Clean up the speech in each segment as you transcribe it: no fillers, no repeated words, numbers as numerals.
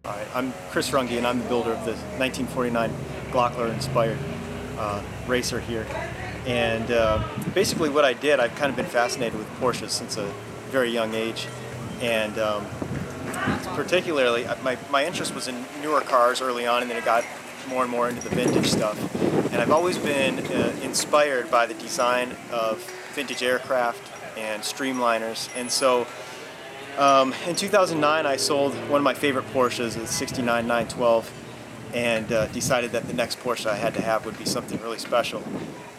Hi, I'm Chris Runge, and I'm the builder of the 1949 Glockler-inspired racer here. And basically what I did, I've kind of been fascinated with Porsches since a very young age. And particularly, my interest was in newer cars early on, and then it got more and more into the vintage stuff. And I've always been inspired by the design of vintage aircraft and streamliners. And so in 2009, I sold one of my favorite Porsches, a 69 912, and decided that the next Porsche I had to have would be something really special.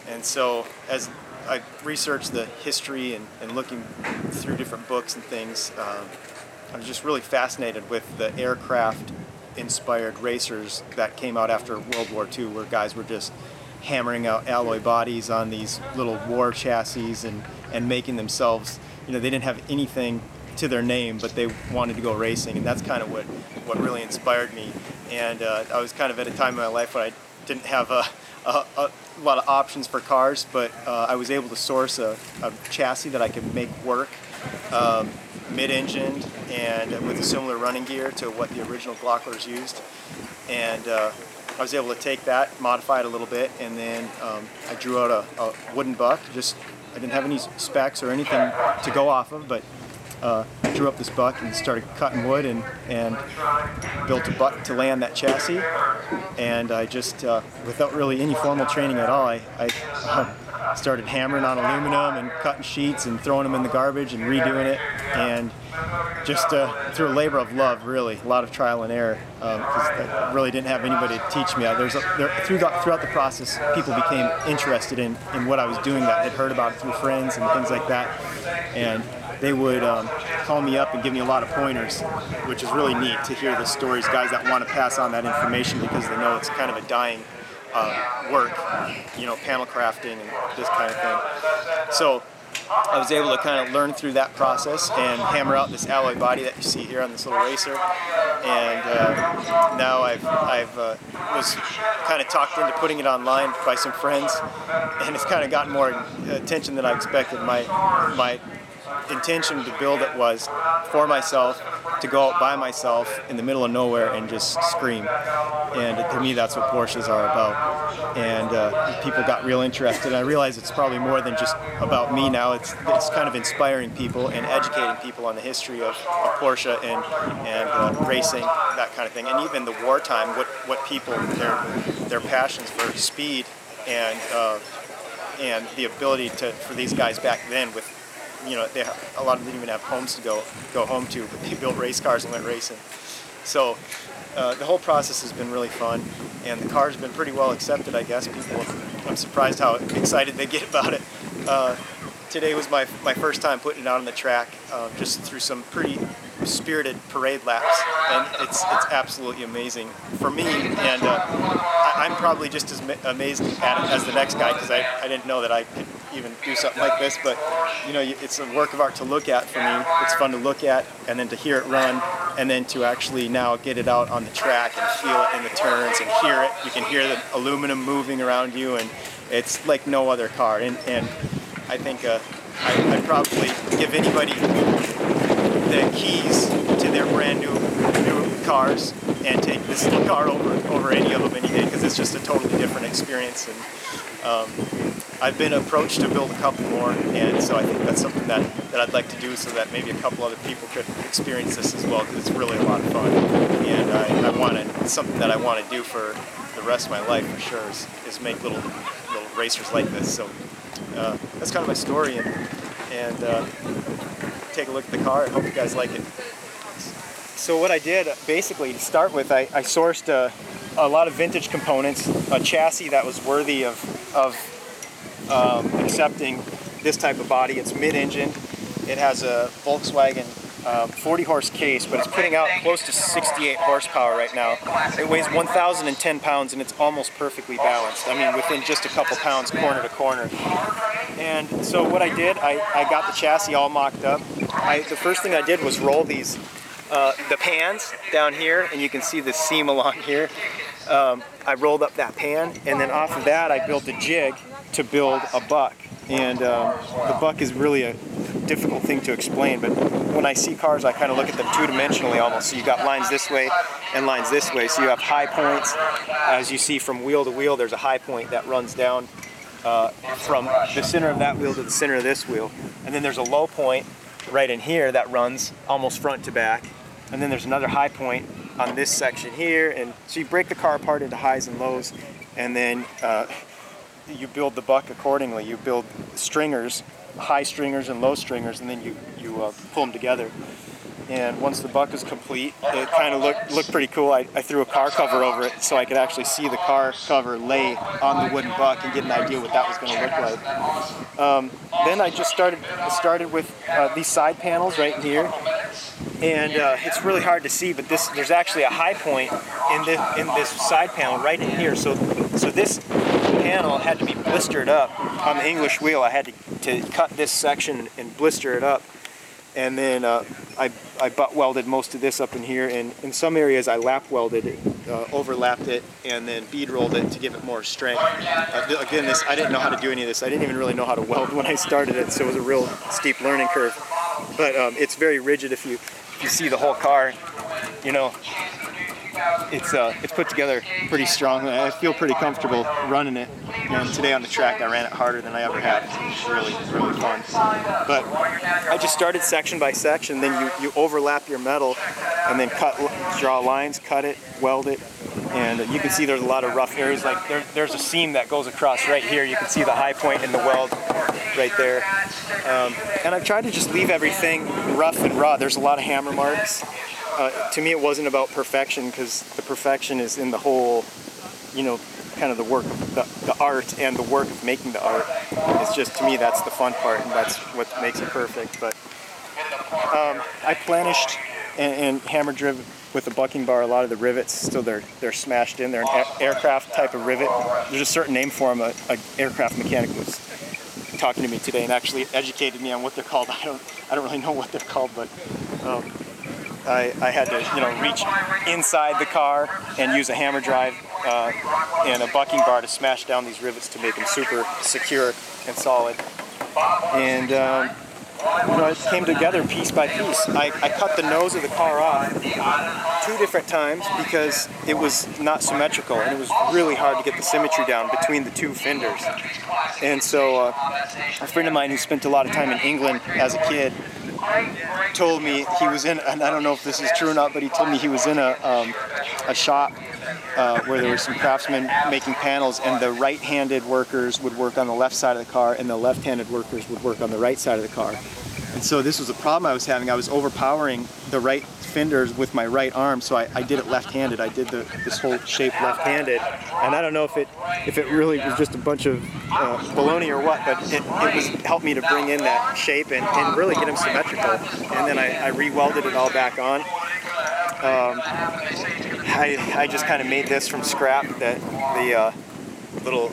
And so as I researched the history and looking through different books and things, I was just really fascinated with the aircraft-inspired racers that came out after World War II, where guys were just hammering out alloy bodies on these little war chassis and making themselves, they didn't have anything to their name, but they wanted to go racing, and that's kind of what really inspired me. And I was kind of at a time in my life when I didn't have a lot of options for cars, but I was able to source a chassis that I could make work, mid-engined and with a similar running gear to what the original Glocklers used. And I was able to take that, modify it a little bit, and then I drew out a wooden buck. I didn't have any specs or anything to go off of, but drew up this buck and started cutting wood and built a buck to land that chassis. And I just, without really any formal training at all, I started hammering on aluminum and cutting sheets and throwing them in the garbage and redoing it. And just through a labor of love, really, a lot of trial and error, because I really didn't have anybody to teach me. Throughout the process, people became interested in what I was doing, that had heard about it through friends and things like that. And they would call me up and give me a lot of pointers, which is really neat to hear the stories, guys that want to pass on that information because they know it's kind of a dying work, panel crafting and this kind of thing. So I was able to kind of learn through that process and hammer out this alloy body that you see here on this little racer. And now I was kind of talked into putting it online by some friends, and it's kind of gotten more attention than I expected. My intention to build it was for myself, to go out by myself in the middle of nowhere and just scream. And to me, that's what Porsches are about. And people got real interested. And I realize it's probably more than just about me now. It's kind of inspiring people and educating people on the history of Porsche and racing, that kind of thing. And even the wartime, what people, their passions for speed and the ability for these guys back then with, a lot of them didn't even have homes to go home to, but they built race cars and went racing. So the whole process has been really fun, and the car's been pretty well accepted, I guess. I'm surprised how excited they get about it. Today was my first time putting it out on the track, just through some pretty spirited parade laps, and it's absolutely amazing for me. And I'm probably just as amazed at it as the next guy, because I didn't know that I could even do something like this. But it's a work of art to look at for me. It's fun to look at, and then to hear it run, and then to actually now get it out on the track and feel it in the turns and hear it. You can hear the aluminum moving around you, and it's like no other car. And I think I'd probably give anybody the keys to their brand new cars and take this little car over any of them any day, because it's just a totally different experience. And I've been approached to build a couple more, and so I think that's something that I'd like to do, so that maybe a couple other people could experience this as well, because it's really a lot of fun. And it's something that I want to do for the rest of my life for sure, is make little racers like this. So that's kind of my story, and take a look at the car. I hope you guys like it. So what I did, basically, to start with, I sourced a lot of vintage components, a chassis that was worthy of accepting this type of body. It's mid-engine. It has a Volkswagen 40-horse case, but it's putting out close to 68 horsepower right now. It weighs 1,010 pounds, and it's almost perfectly balanced. I mean, within just a couple pounds, corner to corner. And so what I did, I got the chassis all mocked up. The first thing I did was roll these, the pans down here, and you can see the seam along here. I rolled up that pan, and then off of that I built a jig to build a buck. And the buck is really difficult thing to explain, but when I see cars, I kind of look at them two-dimensionally almost. So you got lines this way and lines this way. So you have high points. As you see from wheel to wheel, there's a high point that runs down from the center of that wheel to the center of this wheel. And then there's a low point right in here that runs almost front to back. And then there's another high point on this section here. And so you break the car apart into highs and lows, and then you build the buck accordingly. You build stringers, high stringers and low stringers, and then you pull them together. And once the buck is complete, it kind of looked pretty cool. I threw a car cover over it so I could actually see the car cover lay on the wooden buck and get an idea what that was going to look like. Then I just started with these side panels right here, and it's really hard to see, but there's actually a high point in this side panel right in here. So this panel had to be blistered up on the English wheel. I had to cut this section and blister it up. And then I butt welded most of this up in here, and in some areas I lap welded it, overlapped it, and then bead rolled it to give it more strength. Again, I didn't know how to do any of this. I didn't even really know how to weld when I started it, so it was a real steep learning curve. But it's very rigid. If you see the whole car, you know, it's put together pretty strongly. I feel pretty comfortable running it. And today on the track I ran it harder than I ever have. It's really, really fun. But I just started section by section, then you overlap your metal and then draw lines, cut it, weld it. And you can see there's a lot of rough areas. Like there's a seam that goes across right here. You can see the high point in the weld right there. And I've tried to just leave everything rough and raw. There's a lot of hammer marks. To me, it wasn't about perfection, because the perfection is in the whole, you know, kind of the work, the art and the work of making the art. It's just, to me, that's the fun part, and that's what makes it perfect. But I planished and hammer driven with a bucking bar a lot of the rivets, so they're smashed in. They're an aircraft type of rivet. There's a certain name for them. An aircraft mechanic was talking to me today and actually educated me on what they're called. I don't really know what they're called, but I had to, you know, reach inside the car and use a hammer drive and a bucking bar to smash down these rivets to make them super secure and solid. And you know, it came together piece by piece. I cut the nose of the car off 2 different times because it was not symmetrical, and it was really hard to get the symmetry down between the 2 fenders. And so a friend of mine who spent a lot of time in England as a kid told me he was in, and I don't know if this is true or not, but he told me he was in a shop where there were some craftsmen making panels, and the right-handed workers would work on the left side of the car and the left-handed workers would work on the right side of the car. And so this was a problem I was having. I was overpowering the right fenders with my right arm, so I did it left-handed. I did this whole shape left-handed, and I don't know if it really was just a bunch of baloney or what, but it helped me to bring in that shape and really get them symmetrical. And then I re-welded it all back on. I just kind of made this from scrap, the little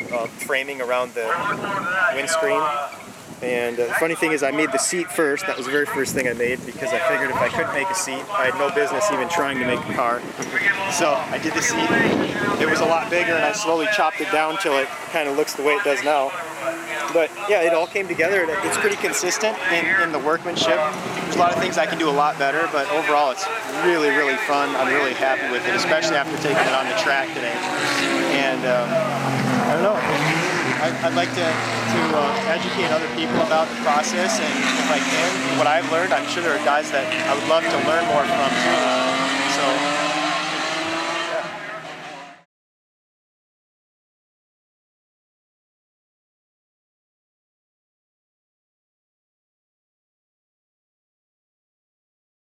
framing around the windscreen. And the funny thing is, I made the seat first. That was the very first thing I made, because I figured if I couldn't make a seat, I had no business even trying to make a car. So I did the seat. It was a lot bigger, and I slowly chopped it down till it kind of looks the way it does now. But yeah, it all came together. It's pretty consistent in the workmanship. There's a lot of things I can do a lot better, but overall it's really, really fun. I'm really happy with it, especially after taking it on the track today. And I don't know. I'd like to educate other people about the process, and if I can, what I've learned, I'm sure there are guys that I would love to learn more from too. So